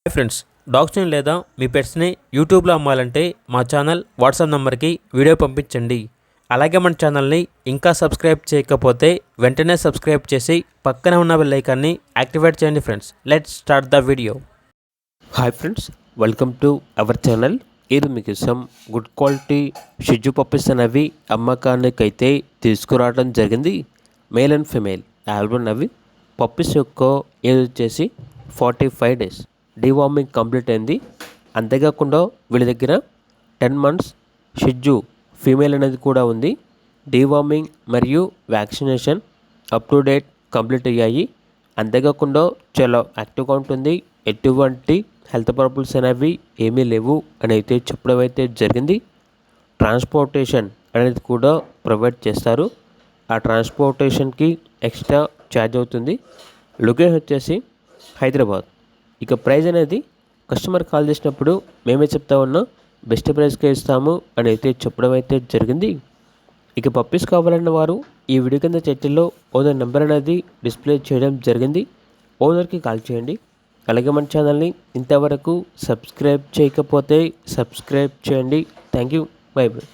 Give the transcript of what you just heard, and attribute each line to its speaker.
Speaker 1: Hi friends, డాగ్స్ని లేదా మీ పెట్స్ని యూట్యూబ్లో అమ్మాలంటే మా ఛానల్ వాట్సాప్ నెంబర్కి వీడియో పంపించండి. అలాగే మన ఛానల్ని ఇంకా సబ్స్క్రైబ్ చేయకపోతే వెంటనే సబ్స్క్రైబ్ చేసి పక్కనే ఉన్న బెల్ ఐకాన్ని యాక్టివేట్ చేయండి. Friends, let's start the video. Hi friends, welcome to our channel. ఇది మీకు గుడ్ క్వాలిటీ షిజు పప్పీస్ అనేవి అమ్మకానికి అయితే తీసుకురావడం జరిగింది. మేల్ అండ్ ఫిమేల్ ఆల్బమ్ అవి పప్పీస్ యొక్క ఏజ్ వచ్చేసి 45 days. డీవార్మింగ్ కంప్లీట్ అయింది. అంతేకాకుండా వీళ్ళ దగ్గర 10 months షిజు ఫీమేల్ అనేది కూడా ఉంది. డీవార్మింగ్ మరియు vaccination up to date complete అయ్యాయి. అంతేకాకుండా చాలా యాక్టివ్గా ఉంటుంది. ఎటువంటి హెల్త్ ప్రాబ్లమ్స్ అనేవి ఏమీ లేవు అని అయితే చెప్పడం అయితే జరిగింది. ట్రాన్స్పోర్టేషన్ అనేది కూడా ప్రొవైడ్ చేస్తారు. ఆ ట్రాన్స్పోర్టేషన్కి ఎక్స్ట్రా ఛార్జ్ అవుతుంది. లొకేషన్ వచ్చేసి హైదరాబాద్. ఇక ప్రైస్ అనేది కస్టమర్ కాల్ చేసినప్పుడు మేమే చెప్తా ఉన్నాం, బెస్ట్ ప్రైస్కే ఇస్తాము అని అయితే చెప్పడం అయితే జరిగింది. ఇక పప్పీస్ కావాలన్న వారు ఈ వీడియో కింద చర్చల్లో ఓనర్ నెంబర్ అనేది డిస్ప్లే చేయడం జరిగింది. ఓనర్కి కాల్ చేయండి. అలాగే మన ఛానల్ని ఇంతవరకు సబ్స్క్రైబ్ చేయకపోతే సబ్స్క్రైబ్ చేయండి. Thank you. By by.